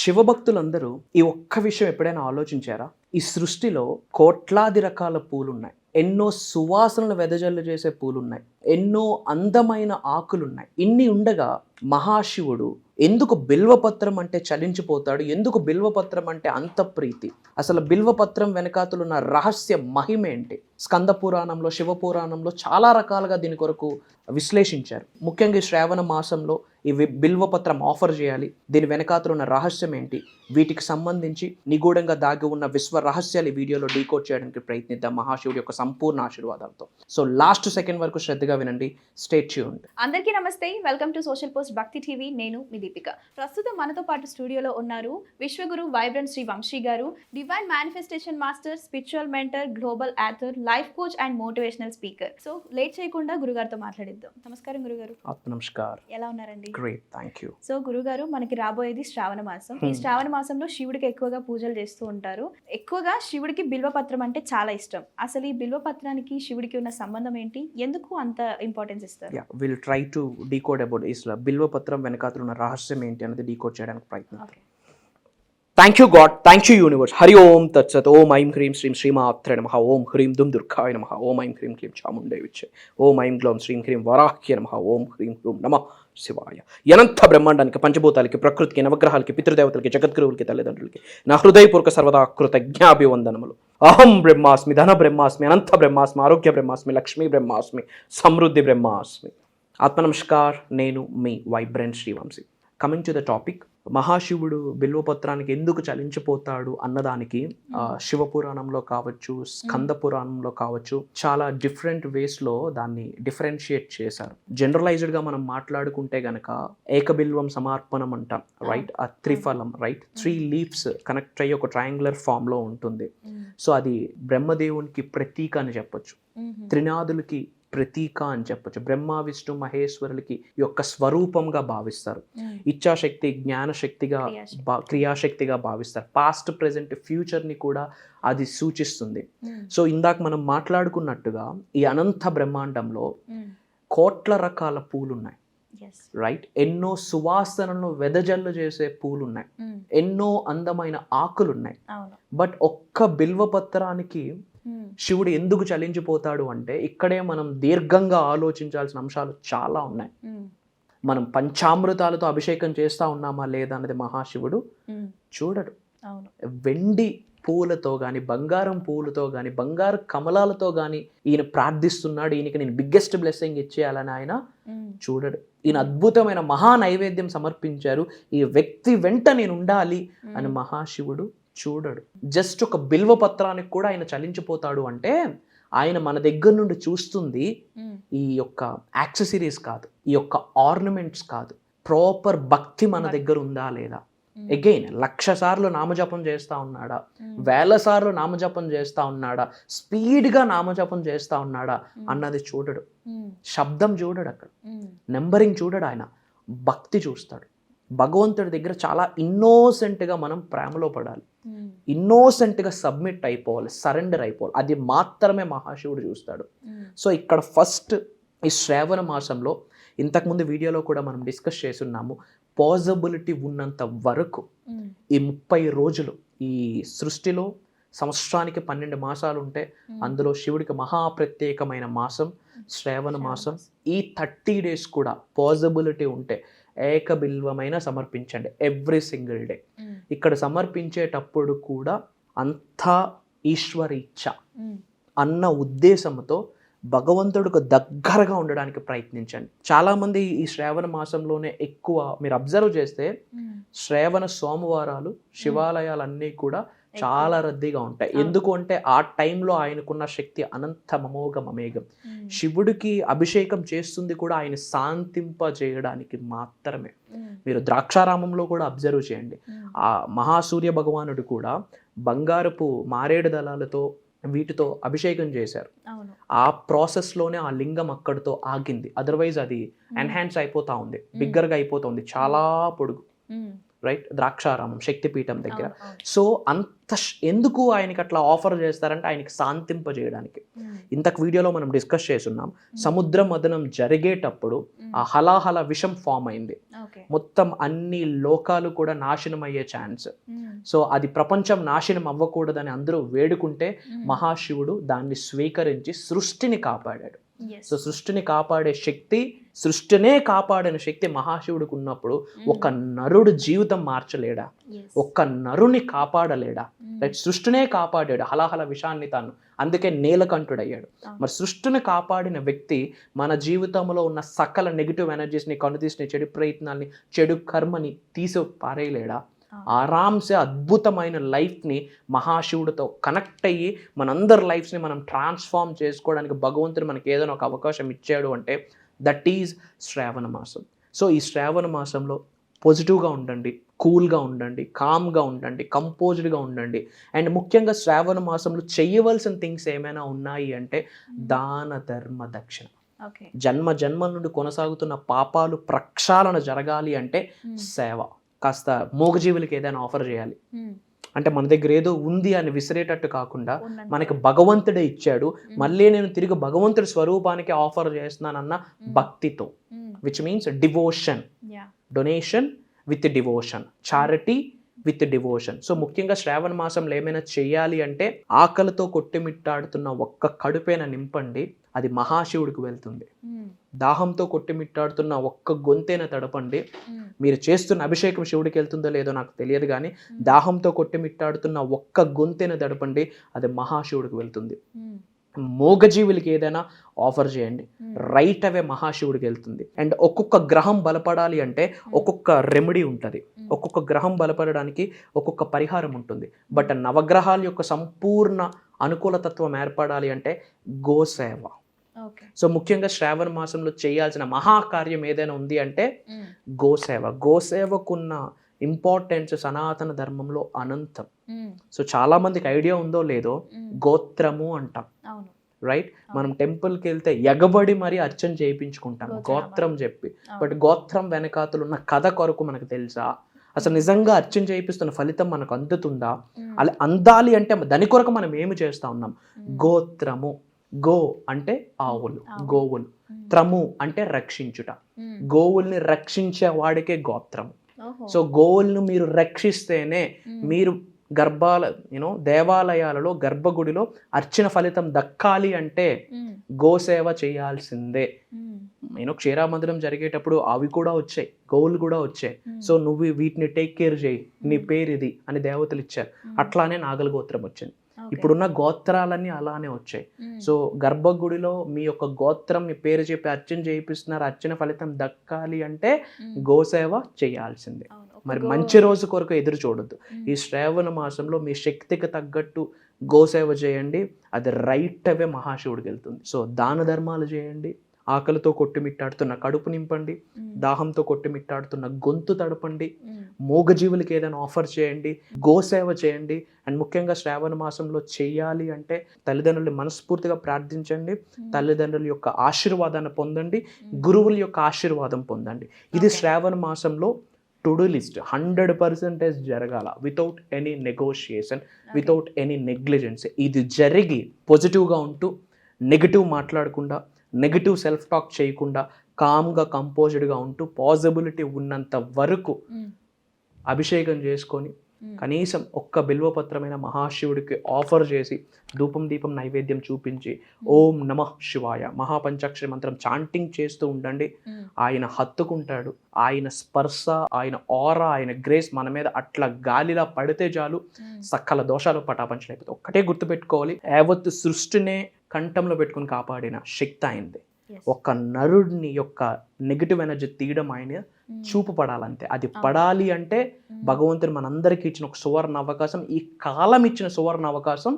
శివభక్తులందరూ ఈ ఒక్క విషయం ఎప్పుడైనా ఆలోచించారా? ఈ సృష్టిలో కోట్లాది రకాల పూలున్నాయి. ఎన్నో సువాసనలు వెదజల్లు చేసే పూలున్నాయి. ఎన్నో అందమైన ఆకులున్నాయి. ఇన్ని ఉండగా మహాశివుడు ఎందుకు బిల్వపత్రం అంటే చలించిపోతాడు? ఎందుకు బిల్వపత్రం అంటే అంత ప్రీతి? అసలు బిల్వపత్రం వెనకాతలున్న రహస్య మహిమ ఏంటి? స్కంద పురాణంలో, శివ పురాణంలో చాలా రకాలుగా దీని కొరకు విశ్లేషించారు. ముఖ్యంగా ఈ శ్రావణ మాసంలో ఈ బిల్వపత్రం ఆఫర్ చేయాలి, దీని వెనకాతలున్న రహస్యం ఏంటి, వీటికి సంబంధించి నిగూఢంగా దాగి ఉన్న విశ్వ రహస్యాలు ఈ వీడియోలో డీకోడ్ చేయడానికి ప్రయత్నిద్దాం మహాశివుడి యొక్క సంపూర్ణ ఆశీర్వాదాలతో. సో లాస్ట్ సెకండ్ వరకు శ్రద్ధగా వినండి. Stay tuned. అందరికీ నమస్తే, వెల్కమ్ టు సోషల్ పోస్ట్ భక్తి టీవీ. నేను మీ దీపిక. ప్రస్తుతం మనతో పాటు స్టూడియోలో ఉన్నారు Vishwaguru vibrant Shri Vamshi garu, divine manifestation master, spiritual mentor, global author, life coach and motivational speaker. So late చేయకుండా గురుగారితో మాట్లాడిద్దాం. నమస్కారం గురుగారు. నమస్కారం. ఎలా ఉన్నారండి? Great, thank you. సో గురుగారు, మనకి రాబోయేది శ్రావణ మాసం. ఈ శ్రావణ మాసంలో శివుడికి ఎక్కువగా పూజలు చేస్తూ ఉంటారు. ఎక్కువగా శివుడికి బిల్వపత్రం అంటే చాలా ఇష్టం. అసలు ఈ బిల్వపత్రానికి శివుడికి ఉన్న సంబంధం ఏంటి? ఎందుకు అంత ఇంపార్టెన్స్ ఇస్తారు? Will try to decode about ఇస్లా బిల్వపత్రం వెనకాతలు ఉన్న రహస్యం ఏంటి అనేది డీకోడ్ చేయడానికి ప్రయత్నం. Thank you God, thank you universe. Hari ఓం తత్సత్. ఓం ఐం హ్రీం శ్రీం శ్రీమాత్రే నమః. ఓం హ్రీం దుమ్ దుర్గాయ నమః. ఓం ఐం హ్రీం క్లీం చాముండే విచ్చే. ఓం ఐం గ్లౌం శ్రీం హ్రీం వరాహ్య నమః. ఓం హ్రీం హ్రూం నమః శివాయ. అనంత బ్రహ్మాండానికి, పంచభూతాలకి, ప్రకృతికి, నవగ్రహాలకి, పితృదేవతలకి, జగద్గురువులకి, తల్లిదండ్రులకి నా హృదయపూర్వక సర్వదా కృతజ్ఞాభివందనములు. అహం బ్రహ్మాస్మి, ధన బ్రహ్మాస్మి, అనంత బ్రహ్మాస్మి, ఆరోగ్య బ్రహ్మాస్మి, లక్ష్మీ బ్రహ్మాస్మి, సమృద్ధి బ్రహ్మాస్మి. ఆత్మనమస్కార్. నేను మీ vibrant Srivamshi. Coming to the topic, మహాశివుడు బిల్వపత్రానికి ఎందుకు చలించిపోతాడు అన్నదానికి శివపురాణంలో కావచ్చు, స్కంద పురాణంలో కావచ్చు, చాలా డిఫరెంట్ వేస్లో దాన్ని డిఫరెన్షియేట్ చేశారు. జనరలైజ్డ్గా మనం మాట్లాడుకుంటే గనక ఏకబిల్వం సమర్పణం అంటాం, రైట్? ఆ త్రిఫలం, రైట్? 3 లీవ్స్ కనెక్ట్ అయ్యి ఒక ట్రయాంగులర్ ఫామ్లో ఉంటుంది. సో అది బ్రహ్మదేవునికి ప్రతీక అని చెప్పొచ్చు, త్రినాదులకి ప్రతీక అని చెప్పొచ్చు, బ్రహ్మ విష్ణు మహేశ్వరులకి యొక్క స్వరూపంగా భావిస్తారు. ఇచ్ఛాశక్తి, జ్ఞానశక్తిగా, క్రియాశక్తిగా భావిస్తారు. పాస్ట్, ప్రెజెంట్, ఫ్యూచర్ని కూడా అది సూచిస్తుంది. సో ఇందాక మనం మాట్లాడుకున్నట్టుగా ఈ అనంత బ్రహ్మాండంలో కోట్ల రకాల పూలున్నాయి, రైట్? ఎన్నో సువాసనలను వెదజల్లు చేసే పూలున్నాయి, ఎన్నో అందమైన ఆకులున్నాయి. బట్ ఒక్క బిల్వపత్రానికి శివుడు ఎందుకు చలించిపోతాడు అంటే ఇక్కడే మనం దీర్ఘంగా ఆలోచించాల్సిన అంశాలు చాలా ఉన్నాయి. మనం పంచామృతాలతో అభిషేకం చేస్తా ఉన్నామా లేదా అన్నది మహాశివుడు చూడడు. వెండి పూలతో కానీ, బంగారం పూలతో కానీ, బంగారు కమలాలతో కానీ ఈయన ప్రార్థిస్తున్నాడు, ఈయనకి నేను బిగ్గెస్ట్ బ్లెస్సింగ్ ఇచ్చేయాలని ఆయన చూడడు. ఈయన అద్భుతమైన మహా నైవేద్యం సమర్పించారు, ఈ వ్యక్తి వెంట నేను ఉండాలి అని మహాశివుడు చూడడు. జస్ట్ ఒక బిల్వపత్రానికి కూడా ఆయన చలించిపోతాడు అంటే ఆయన మన దగ్గర నుండి చూస్తుంది ఈ యొక్క యాక్సెసరీస్ కాదు, ఈ యొక్క ఆర్నమెంట్స్ కాదు, ప్రాపర్ భక్తి మన దగ్గర ఉందా లేదా. అగైన్ 1,00,000 సార్లు నామజపం చేస్తా ఉన్నాడా, 1,000 సార్లు నామజపం చేస్తా ఉన్నాడా, స్పీడ్గా నామజపం చేస్తా ఉన్నాడా అన్నది చూడడు. శబ్దం చూడడు, అక్కడ నెంబరింగ్ చూడడు, ఆయన భక్తి చూస్తాడు. భగవంతుడి దగ్గర చాలా ఇన్నోసెంట్గా మనం ప్రేమలో పడాలి, ఇన్నోసెంట్గా సబ్మిట్ అయిపోవాలి, సరెండర్ అయిపోవాలి. అది మాత్రమే మహాశివుడు చూస్తాడు. సో ఇక్కడ ఫస్ట్ ఈ శ్రావణ మాసంలో, ఇంతకుముందు వీడియోలో కూడా మనం డిస్కస్ చేస్తున్నాము, పాసిబిలిటీ ఉన్నంత వరకు ఈ 30 రోజులు ఈ సృష్టిలో సంవత్సరానికి 12 మాసాలు ఉంటే అందులో శివుడికి మహాప్రత్యేకమైన మాసం శ్రావణ మాసం. ఈ 30 days కూడా పాసిబిలిటీ ఉంటే ఏకబిల్వమైన సమర్పించండి ఎవ్రీ సింగిల్ డే. ఇక్కడ సమర్పించేటప్పుడు కూడా అంతా ఈశ్వర ఇచ్ఛ అన్న ఉద్దేశంతో భగవంతుడికి దగ్గరగా ఉండడానికి ప్రయత్నించండి. చాలామంది ఈ శ్రావణ మాసంలోనే ఎక్కువ మీరు అబ్జర్వ్ చేస్తే శ్రావణ సోమవారాలు శివాలయాలన్నీ కూడా చాలా రద్దీగా ఉంటాయి. ఎందుకు అంటే ఆ టైంలో ఆయనకున్న శక్తి అనంత మమోఘ మమేఘం. శివుడికి అభిషేకం చేస్తుంది కూడా ఆయన శాంతింపజేయడానికి మాత్రమే. మీరు ద్రాక్షారామంలో కూడా అబ్జర్వ్ చేయండి, ఆ మహాసూర్య భగవానుడు కూడా బంగారపు మారేడు దళాలతో వీటితో అభిషేకం చేశారు. ఆ ప్రాసెస్లోనే ఆ లింగం అక్కడితో ఆగింది. అదర్వైజ్ అది ఎన్హాన్స్ అయిపోతా ఉంది, బిగ్గరగా అయిపోతుంది, చాలా పొడుగు. రైట్, ద్రాక్షారామం శక్తిపీఠం దగ్గర. అవును. సో ఎందుకు ఆయనకి అట్లా ఆఫర్ చేస్తారంటే ఆయనకి శాంతింపజేయడానికి. ఇంతకు వీడియోలో మనం డిస్కస్ చేస్తున్నాం, సముద్ర మదనం జరిగేటప్పుడు ఆ హలాహల విషం ఫామ్ అయింది, మొత్తం అన్ని లోకాలు కూడా నాశనం అయ్యే ఛాన్స్. సో అది ప్రపంచం నాశనం అవ్వకూడదని అందరూ వేడుకుంటే మహాశివుడు దాన్ని స్వీకరించి సృష్టిని కాపాడాడు. సో సృష్టిని కాపాడే శక్తి, సృష్టినే కాపాడిన శక్తి మహాశివుడికి ఉన్నప్పుడు ఒక నరుడు జీవితం మార్చలేడా? ఒక్క నరుని కాపాడలేడా? రైట్, సృష్టినే కాపాడాడు హలాహల విషాన్ని తాను, అందుకే నేలకంఠుడయ్యాడు. మరి సృష్టిని కాపాడిన వ్యక్తి మన జీవితంలో ఉన్న సకల నెగిటివ్ ఎనర్జీస్ని, కనుతీసిని, చెడు ప్రయత్నాల్ని, చెడు కర్మని తీసి పారేయలేడా? ఆరామ్సే అద్భుతమైన లైఫ్ని మహాశివుడితో కనెక్ట్ అయ్యి మనందరి లైఫ్స్ని మనం ట్రాన్స్ఫార్మ్ చేసుకోవడానికి భగవంతుడు మనకి ఏదైనా ఒక అవకాశం ఇచ్చాడు అంటే దట్ ఈజ్ శ్రావణ మాసం. సో ఈ శ్రావణ మాసంలో పాజిటివ్గా ఉండండి, కూల్గా ఉండండి, కామ్గా ఉండండి, కంపోజ్డ్గా ఉండండి. అండ్ ముఖ్యంగా శ్రావణ మాసంలో చేయవలసిన థింగ్స్ ఏమైనా ఉన్నాయి అంటే దాన ధర్మ దక్షిణ. జన్మ జన్మల నుండి కొనసాగుతున్న పాపాలు ప్రక్షాళన జరగాలి అంటే సేవ, కాస్త మూగజీవులకి ఏదైనా ఆఫర్ చేయాలి. అంటే మన దగ్గర ఏదో ఉంది అని విసిరేటట్టు కాకుండా మనకి భగవంతుడే ఇచ్చాడు, మళ్ళీ నేను తిరిగి భగవంతుడి స్వరూపానికి ఆఫర్ చేస్తున్నానన్న భక్తితో, which means devotion, donation with devotion, charity with devotion. So ముఖ్యంగా శ్రావణ మాసంలో ఏమైనా చేయాలి అంటే ఆకలితో కొట్టిమిట్టాడుతున్న ఒక్క కడుపైన నింపండి, అది మహాశివుడికి వెళ్తుంది. దాహంతో కొట్టిమిట్టాడుతున్న ఒక్క గొంతైన తడపండి, మీరు చేస్తున్న అభిషేకం శివుడికి వెళ్తుందో లేదో నాకు తెలియదు కానీ దాహంతో కొట్టిమిట్టాడుతున్న ఒక్క గొంతైన తడపండి, అది మహాశివుడికి వెళ్తుంది. మోగజీవులకి ఏదైనా ఆఫర్ చేయండి, రైట్ అవే మహాశివుడికి వెళ్తుంది. అండ్ ఒక్కొక్క గ్రహం బలపడాలి అంటే ఒక్కొక్క రెమెడీ ఉంటుంది, ఒక్కొక్క గ్రహం బలపడడానికి ఒక్కొక్క పరిహారం ఉంటుంది. బట్ నవగ్రహాల యొక్క సంపూర్ణ అనుకూలతత్వం ఏర్పడాలి అంటే గోసేవ. సో ముఖ్యంగా శ్రావణ మాసంలో చేయాల్సిన మహాకార్యం ఏదైనా ఉంది అంటే గోసేవ. గోసేవకున్న ఇంపార్టెన్స్ సనాతన ధర్మంలో అనంతం. సో చాలా మందికి ఐడియా ఉందో లేదో, గోత్రము అంటాం, రైట్? మనం టెంపుల్కి వెళ్తే ఎగబడి మరి అర్చన చేయించుకుంటాం గోత్రం చెప్పి. బట్ గోత్రం వెనకాతలు ఉన్న కథ కొరకు మనకు తెలుసా? అసలు నిజంగా అర్చన చేయిస్తున్న ఫలితం మనకు అందుతుందా? అలా అందాలి అంటే దాని కొరకు మనం ఏమి చేస్తా ఉన్నాం? గోత్రము. గో అంటే ఆవులు, గోవులు. త్రము అంటే రక్షించుట. గోవుల్ని రక్షించే వాడికే గోత్రము. సో గోవులను మీరు రక్షిస్తేనే మీరు దేవాలయాలలో గర్భగుడిలో అర్చన ఫలితం దక్కాలి అంటే గోసేవ చేయాల్సిందే. క్షీరామందిరం జరిగేటప్పుడు అవి కూడా వచ్చాయి, గోవులు కూడా వచ్చాయి. సో నువ్వు వీటిని టేక్ కేర్ చేయి, నీ పేరు ఇది అని దేవతలు ఇచ్చారు. అట్లానే నాగల గోత్రం వచ్చింది. ఇప్పుడున్న గోత్రాలన్నీ అలానే వచ్చాయి. సో గర్భగుడిలో మీ యొక్క గోత్రం, మీ పేరు చెప్పి అర్చన చేయిస్తున్నారు, అర్చన ఫలితం దక్కాలి అంటే గోసేవ చేయాల్సిందే. మరి మంచి రోజు కొరకు ఎదురు చూడొద్దు. ఈ శ్రావణ మాసంలో మీ శక్తికి తగ్గట్టు గోసేవ చేయండి, అది రైట్ అవే మహాశివుడికి వెళ్తుంది. సో దాన ధర్మాలు చేయండి, ఆకలితో కొట్టుమిట్టాడుతున్న కడుపు నింపండి, దాహంతో కొట్టుమిట్టాడుతున్న గొంతు తడపండి, మూగజీవులకి ఏదైనా ఆఫర్ చేయండి, గోసేవ చేయండి. అండ్ ముఖ్యంగా శ్రావణ మాసంలో చేయాలి అంటే తల్లిదండ్రులు మనస్ఫూర్తిగా ప్రార్థించండి, తల్లిదండ్రుల యొక్క ఆశీర్వాదాన్ని పొందండి, గురువుల యొక్క ఆశీర్వాదం పొందండి. ఇది శ్రావణ మాసంలో టు డూ లిస్ట్ 100% జరగాల, without any negotiation, without any negligence. ఇది జరిగి పాజిటివ్గా ఉంటూ నెగిటివ్ మాట్లాడకుండా, నెగిటివ్ సెల్ఫ్ టాక్ చేయకుండా, కామ్గా కంపోజ్డ్గా ఉంటూ పాజిబిలిటీ ఉన్నంత వరకు అభిషేకం చేసుకొని కనీసం ఒక్క బిల్వపత్రమైన మహాశివుడికి ఆఫర్ చేసి ధూపం దీపం నైవేద్యం చూపించి ఓం నమః శివాయ మహాపంచాక్షరి మంత్రం చాంటింగ్ చేస్తూ ఉండండి. ఆయన హత్తుకుంటాడు, ఆయన స్పర్శ, ఆయన ఆరా, ఆయన గ్రేస్ మన మీద అట్లా గాలిలా పడితే చాలు సకల దోషాలు పటాపంచలైపోతాయి. ఒక్కటే గుర్తుపెట్టుకోవాలి, యావత్తు సృష్టినే కంఠంలో పెట్టుకుని కాపాడిన శక్తి అయింది. ఒక నరుడిని యొక్క నెగిటివ్ ఎనర్జీ తీయడం ఆయన చూపు పడాలంతే. అది పడాలి అంటే భగవంతుడు మనందరికీ ఇచ్చిన ఒక సువర్ణ అవకాశం, ఈ కాలం ఇచ్చిన సువర్ణ అవకాశం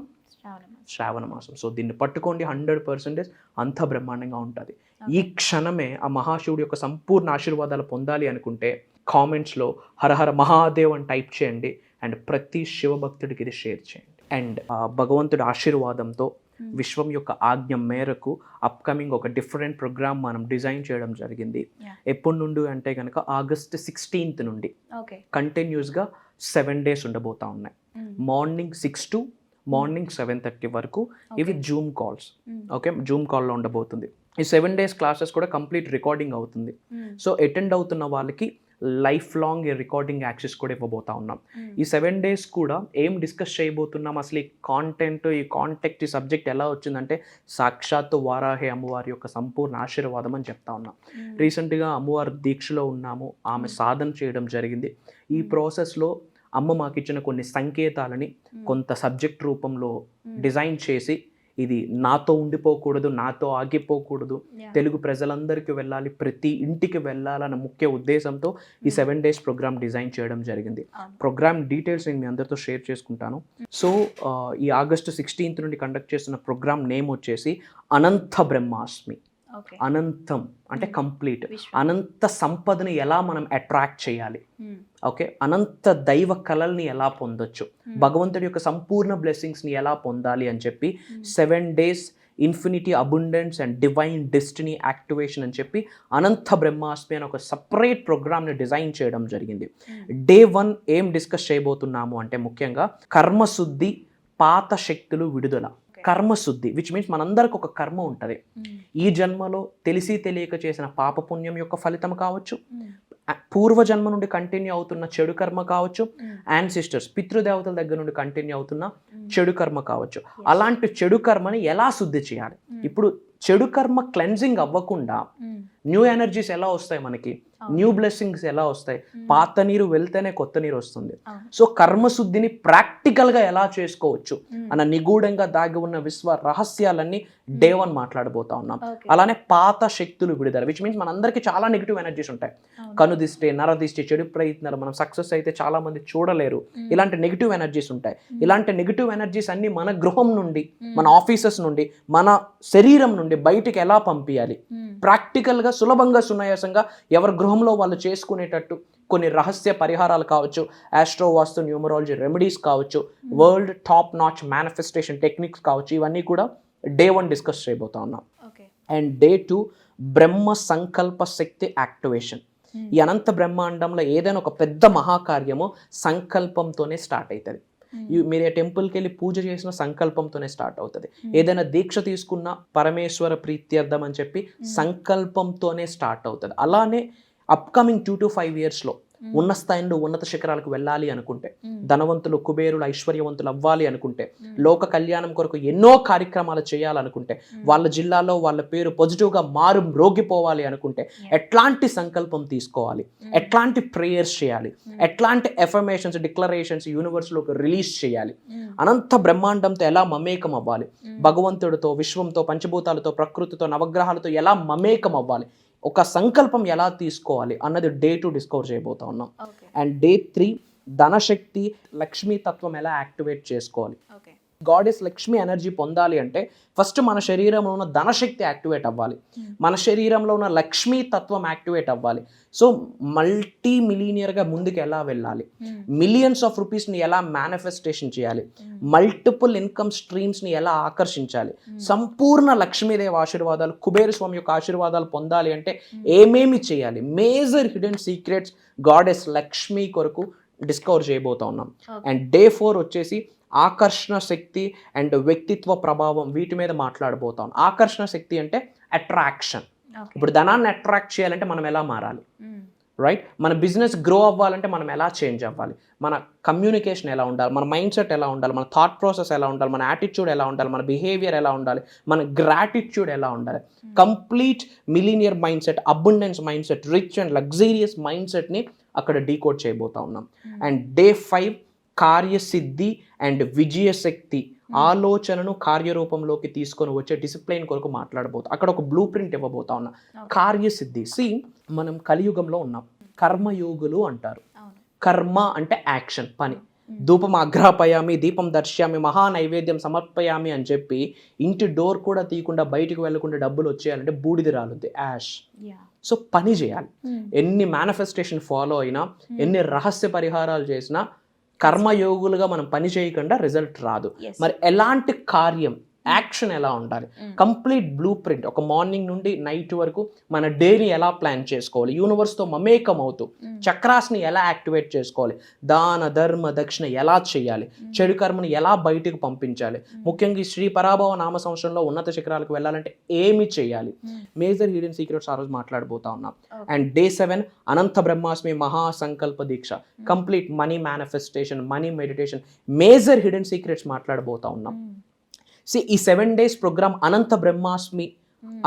శ్రావణ మాసం. సో దీన్ని పట్టుకోండి, 100% అంత బ్రహ్మాండంగా ఉంటుంది. ఈ క్షణమే ఆ మహాశివుడి యొక్క సంపూర్ణ ఆశీర్వాదాలు పొందాలి అనుకుంటే కామెంట్స్లో హరహర మహాదేవ్ అని టైప్ చేయండి. అండ్ ప్రతి శివభక్తుడికి ఇది షేర్ చేయండి. అండ్ భగవంతుడి ఆశీర్వాదంతో విశ్వం యొక్క ఆజ్ఞ మేరకు అప్కమింగ్ ఒక డిఫరెంట్ ప్రోగ్రామ్ మనం డిజైన్ చేయడం జరిగింది. ఎప్పటి నుండి అంటే కనుక August 16th నుండి కంటిన్యూస్గా 7 days ఉండబోతా ఉన్నాయి. మార్నింగ్ 6 to మార్నింగ్ 7:30 వరకు ఇవి జూమ్ కాల్స్. ఓకే, జూమ్ కాల్లో ఉండబోతుంది. ఈ 7 days క్లాసెస్ కూడా కంప్లీట్ రికార్డింగ్ అవుతుంది. సో అటెండ్ అవుతున్న వాళ్ళకి లైఫ్ లాంగ్ రికార్డింగ్ యాక్సెస్ కూడా ఇవ్వబోతా ఉన్నాం. ఈ 7 days కూడా ఏం డిస్కస్ చేయబోతున్నాం, అసలు ఈ కాంటెంట్, ఈ కాంటెక్ట్, ఈ సబ్జెక్ట్ ఎలా వచ్చిందంటే సాక్షాత్తు వారాహి అమ్మవారి యొక్క సంపూర్ణ ఆశీర్వాదం అని చెప్తా ఉన్నాం. రీసెంట్గా అమ్మవారి దీక్షలో ఉన్నాము, ఆమె సాధన చేయడం జరిగింది. ఈ ప్రాసెస్లో అమ్మ మాకు ఇచ్చిన కొన్ని సంకేతాలని కొంత సబ్జెక్ట్ రూపంలో డిజైన్ చేసి, ఇది నాతో ఉండిపోకూడదు, నాతో ఆగిపోకూడదు, తెలుగు ప్రజలందరికీ వెళ్ళాలి, ప్రతి ఇంటికి వెళ్ళాలన్న ముఖ్య ఉద్దేశంతో ఈ 7 days ప్రోగ్రామ్ డిజైన్ చేయడం జరిగింది. ప్రోగ్రామ్ డీటెయిల్స్ నేను మీ అందరితో షేర్ చేసుకుంటాను. సో ఈ August 16th నుండి కండక్ట్ చేస్తున్న ప్రోగ్రామ్ నేమ్ వచ్చేసి అనంత బ్రహ్మాస్మి. అనంతం అంటే కంప్లీట్, అనంత సంపదని ఎలా మనం అట్రాక్ట్ చేయాలి, ఓకే, అనంత దైవ కళల్ని ఎలా పొందొచ్చు, భగవంతుడి యొక్క సంపూర్ణ బ్లెస్సింగ్స్ని ఎలా పొందాలి అని చెప్పి 7 days infinity abundance and divine destiny activation అని చెప్పి అనంత బ్రహ్మాస్మి అని ఒక సపరేట్ ప్రోగ్రామ్ని డిజైన్ చేయడం జరిగింది. Day 1 ఏం డిస్కస్ చేయబోతున్నాము అంటే ముఖ్యంగా కర్మశుద్ధి, పాత శక్తులు విడుదల. కర్మశుద్ధి విచ్ మీన్స్ మనందరికి ఒక కర్మ ఉంటుంది. ఈ జన్మలో తెలిసి తెలియక చేసిన పాపపుణ్యం యొక్క ఫలితం కావచ్చు, పూర్వజన్మ నుండి కంటిన్యూ అవుతున్న చెడు కర్మ కావచ్చు, యాన్సిస్టర్స్ పితృదేవతల దగ్గర నుండి కంటిన్యూ అవుతున్న చెడు కర్మ కావచ్చు. అలాంటి చెడు కర్మని ఎలా శుద్ధి చేయాలి? ఇప్పుడు చెడు కర్మ క్లెన్జింగ్ అవ్వకుండా న్యూ ఎనర్జీస్ ఎలా వస్తాయి, మనకి న్యూ బ్లెస్సింగ్స్ ఎలా వస్తాయి? పాత నీరు వెళ్తేనే కొత్త నీరు వస్తుంది. సో కర్మశుద్ధిని ప్రాక్టికల్గా ఎలా చేసుకోవచ్చు అన్న నిగూఢంగా దాగి ఉన్న విశ్వ రహస్యాలన్నీ Day 1 మాట్లాడబోతా ఉన్నాం. అలానే పాత శక్తులు విడుదల విచ్ మీన్స్ మనందరికీ చాలా నెగిటివ్ ఎనర్జీస్ ఉంటాయి. కనుదిష్టి, నరదిష్టి, చెడు ప్రయత్నాలు, మనం సక్సెస్ అయితే చాలా మంది చూడలేరు, ఇలాంటి నెగిటివ్ ఎనర్జీస్ ఉంటాయి. ఇలాంటి నెగిటివ్ ఎనర్జీస్ అన్ని మన గృహం నుండి, మన ఆఫీసెస్ నుండి, మన శరీరం నుండి బయటికి ఎలా పంపించాలి, ప్రాక్టికల్గా, సులభంగా, సునాయాసంగా ఎవరి గృహంలో వాళ్ళు చేసుకునేటట్టు కొన్ని రహస్య పరిహారాలు కావచ్చు, ఆస్ట్రో వాస్తు న్యూమరాలజీ రెమెడీస్ కావచ్చు, world top notch manifestation techniques కావచ్చు, ఇవన్నీ కూడా Day 1 డిస్కస్ చేయబోతా ఉన్నాం. అండ్ Day 2 బ్రహ్మ సంకల్ప శక్తి యాక్టివేషన్. ఈ అనంత బ్రహ్మాండంలో ఏదైనా ఒక పెద్ద మహాకార్యము సంకల్పంతోనే స్టార్ట్ అవుతుంది. మీరు టెంపుల్కి వెళ్ళి పూజ చేసిన సంకల్పంతోనే స్టార్ట్ అవుతుంది. ఏదైనా దీక్ష తీసుకున్న పరమేశ్వర ప్రీత్యర్థం అని చెప్పి సంకల్పంతోనే స్టార్ట్ అవుతుంది. అలానే అప్కమింగ్ 2 to 5 yearsలో ఉన్న స్థాయిలో ఉన్నత శిఖరాలకు వెళ్ళాలి అనుకుంటే, ధనవంతులు, కుబేరులు, ఐశ్వర్యవంతులు అవ్వాలి అనుకుంటే, లోక కళ్యాణం కొరకు ఎన్నో కార్యక్రమాలు చేయాలనుకుంటే, వాళ్ళ జిల్లాలో వాళ్ళ పేరు పాజిటివ్గా మ్రోగిపోవాలి అనుకుంటే ఎట్లాంటి సంకల్పం తీసుకోవాలి, ఎట్లాంటి ప్రేయర్స్ చేయాలి, ఎట్లాంటి ఎఫర్మేషన్స్, డిక్లరేషన్స్ యూనివర్స్లోకి రిలీజ్ చేయాలి, అనంత బ్రహ్మాండంతో ఎలా మమేకం అవ్వాలి, భగవంతుడితో, విశ్వంతో, పంచభూతాలతో, ప్రకృతితో, నవగ్రహాలతో ఎలా మమేకం అవ్వాలి, ఒక సంకల్పం ఎలా తీసుకోవాలి అన్నది Day 2 డిస్కవర్ చేయబోతా ఉన్నాం. అండ్ Day 3 ధనశక్తి, లక్ష్మీ తత్వం ఎలా యాక్టివేట్ చేసుకోవాలి. గాడెస్ లక్ష్మీ ఎనర్జీ పొందాలి అంటే ఫస్ట్ మన శరీరంలో ఉన్న ధనశక్తి యాక్టివేట్ అవ్వాలి, మన శరీరంలో ఉన్న లక్ష్మీ తత్వం యాక్టివేట్ అవ్వాలి. సో మల్టీ మిలీనియర్గా ముందుకు ఎలా వెళ్ళాలి, మిలియన్స్ ఆఫ్ రూపీస్ని ఎలా మేనిఫెస్టేషన్ చేయాలి, మల్టిపుల్ ఇన్కమ్ స్ట్రీమ్స్ని ఎలా ఆకర్షించాలి, సంపూర్ణ లక్ష్మీదేవి ఆశీర్వాదాలు, కుబేర స్వామి యొక్క ఆశీర్వాదాలు పొందాలి అంటే ఏమేమి చేయాలి, major hidden secrets goddess Lakshmi కొరకు డిస్కవర్ చేయబోతా ఉన్నాం. అండ్ Day 4 వచ్చేసి ఆకర్షణ శక్తి అండ్ వ్యక్తిత్వ ప్రభావం, వీటి మీద మాట్లాడబోతాం. ఆకర్షణ శక్తి అంటే అట్రాక్షన్. ఇప్పుడు ధనాన్ని అట్రాక్ట్ చేయాలంటే మనం ఎలా మారాలి, రైట్? మన బిజినెస్ గ్రో అవ్వాలంటే మనం ఎలా చేంజ్ అవ్వాలి, మన కమ్యూనికేషన్ ఎలా ఉండాలి, మన మైండ్ సెట్ ఎలా ఉండాలి, మన థాట్ ప్రాసెస్ ఎలా ఉండాలి, మన యాటిట్యూడ్ ఎలా ఉండాలి, మన బిహేవియర్ ఎలా ఉండాలి, మన గ్రాటిట్యూడ్ ఎలా ఉండాలి. Complete millionaire mind set, abundance mind set, rich and luxurious mind సెట్ని అక్కడ డీకోడ్ చేయబోతా ఉన్నాం. అండ్ Day 5 కార్యసిద్ధి అండ్ విజయశక్తి, ఆలోచనను కార్యరూపంలోకి తీసుకొని వచ్చే డిసిప్లైన్ కొరకు మాట్లాడబోతాం. అక్కడ ఒక బ్లూ ప్రింట్ ఇవ్వబోతా ఉన్నా. కార్యసిద్ధి, మనం కలియుగంలో ఉన్నాం, కర్మయోగులు అంటారు. కర్మ అంటే యాక్షన్, పని. ధూపం అగ్రపయామి, దీపం దర్శ్యామి, మహా నైవేద్యం సమర్పయామి అని చెప్పి ఇంటి డోర్ కూడా తీయకుండా, బయటకు వెళ్లకుండా డబ్బులు వచ్చేయాలంటే బూడిద రాలుద్ది, యాష్. సో పని చేయాలి. ఎన్ని మేనిఫెస్టేషన్ ఫాలో అయినా, ఎన్ని రహస్య పరిహారాలు చేసినా కర్మయోగులుగా మనం పని చేయకుండా రిజల్ట్ రాదు. మరి ఎలాంటి కార్యం యాక్షన్ ఎలా ఉండాలి, కంప్లీట్ బ్లూ ప్రింట్, ఒక మార్నింగ్ నుండి నైట్ వరకు మన డేని ఎలా ప్లాన్ చేసుకోవాలి, యూనివర్స్తో మమేకం అవుతూ చక్రాస్ని ఎలా యాక్టివేట్ చేసుకోవాలి, దాన ధర్మ దక్షిణ ఎలా చేయాలి, చెడు కర్మని ఎలా బయటకు పంపించాలి, ముఖ్యంగా ఈ శ్రీ పరాభవ నామ సంవత్సరంలో ఉన్నత శిఖరాలకు వెళ్ళాలంటే ఏమి చేయాలి, మేజర్ హిడెన్ సీక్రెట్స్ ఆ రోజు మాట్లాడబోతా ఉన్నాం. అండ్ డే 7 అనంత బ్రహ్మాస్మి మహాసంకల్ప దీక్ష, complete money manifestation, money meditation, major hidden secrets మాట్లాడబోతా ఉన్నాం. ఈ 7 days ప్రోగ్రామ్ అనంత బ్రహ్మాస్మి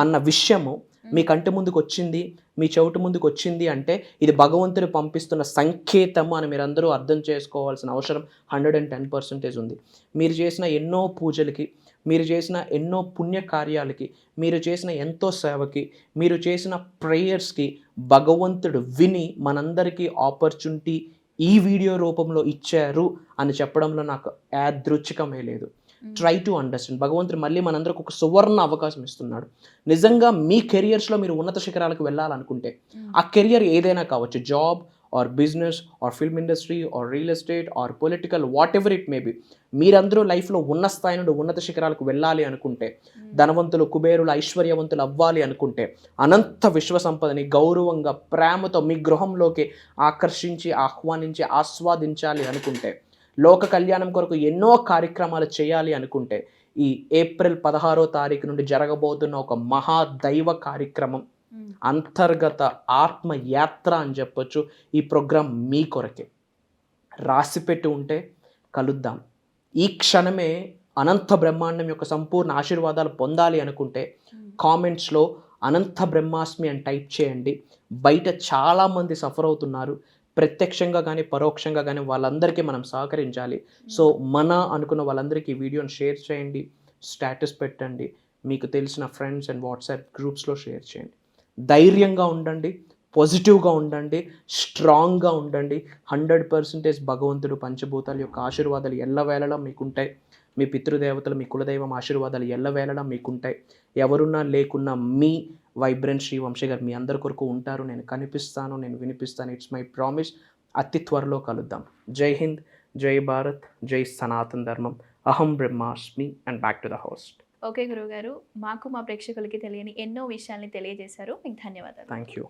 అన్న విషయము మీ కంటి ముందుకు వచ్చింది, మీ చెవిటి ముందుకు వచ్చింది అంటే ఇది భగవంతుడు పంపిస్తున్న సంకేతము అని మీరు అందరూ అర్థం చేసుకోవాల్సిన అవసరం 110% ఉంది. మీరు చేసిన ఎన్నో పూజలకి, మీరు చేసిన ఎన్నో పుణ్య కార్యాలకి, మీరు చేసిన ఎంతో సేవకి, మీరు చేసిన ప్రేయర్స్కి భగవంతుడు విని మనందరికీ ఆపర్చునిటీ ఈ వీడియో రూపంలో ఇచ్చారు అని చెప్పడంలో నాకు యాదృచ్ఛికమే లేదు. Try to understand. భగవంతుడు మళ్ళీ మనందరికి ఒక సువర్ణ అవకాశం ఇస్తున్నాడు. నిజంగా మీ కెరియర్స్లో మీరు ఉన్నత శిఖరాలకు వెళ్ళాలనుకుంటే ఆ కెరియర్ ఏదైనా కావచ్చు, job or business or film industry or real estate or political, whatever it may be, మీరందరూ లైఫ్లో ఉన్న స్థాయి నుండి ఉన్నత శిఖరాలకు వెళ్ళాలి అనుకుంటే, ధనవంతులు కుబేరులు ఐశ్వర్యవంతులు అవ్వాలి అనుకుంటే, అనంత విశ్వ సంపదని గౌరవంగా ప్రేమతో మీ గృహంలోకి ఆకర్షించి ఆహ్వానించి ఆస్వాదించాలి అనుకుంటే, లోక కళ్యాణం కొరకు ఎన్నో కార్యక్రమాలు చేయాలి అనుకుంటే, ఈ ఏప్రిల్ 16వ తారీఖు నుండి జరగబోతున్న ఒక మహాదైవ కార్యక్రమం, అంతర్గత ఆత్మయాత్ర అని చెప్పొచ్చు, ఈ ప్రోగ్రాం మీ కొరకే. రాసిపెట్టి ఉంటే కలుద్దాం. ఈ క్షణమే అనంత బ్రహ్మాండం యొక్క సంపూర్ణ ఆశీర్వాదాలు పొందాలి అనుకుంటే కామెంట్స్లో అనంత బ్రహ్మాస్మి అని టైప్ చేయండి. బయట చాలామంది సఫర్ అవుతున్నారు, ప్రత్యక్షంగా కానీ పరోక్షంగా కానీ వాళ్ళందరికీ మనం సహకరించాలి. సో మన అనుకున్న వాళ్ళందరికీ ఈ వీడియోని షేర్ చేయండి, స్టేటస్ పెట్టండి, మీకు తెలిసిన ఫ్రెండ్స్ అండ్ వాట్సాప్ గ్రూప్స్లో షేర్ చేయండి. ధైర్యంగా ఉండండి, పాజిటివ్గా ఉండండి, స్ట్రాంగ్గా ఉండండి. 100% భగవంతుడు పంచభూతాల యొక్క ఆశీర్వాదాలు ఎల్లవేళలా మీకుంటాయి. మీ పితృదేవతలు, మీ కులదైవం ఆశీర్వాదాలు ఎల్లవేళలా మీకుంటాయి. ఎవరున్నా లేకున్నా మీ వైబ్రెంట్ శ్రీ వంశీ గారు మీ అందరి కొరకు ఉంటారు. నేను కనిపిస్తాను, నేను వినిపిస్తాను. It's my promise. అతి త్వరలో కలుద్దాం. జై హింద్, జై భారత్, జై సనాతన ధర్మం. అహం బ్రహ్మాస్మి and back to the host. Okay గురువు గారు, మాకు మా ప్రేక్షకులకి తెలియని ఎన్నో విషయాల్ని తెలియజేశారు. మీకు ధన్యవాదాలు. Thank you.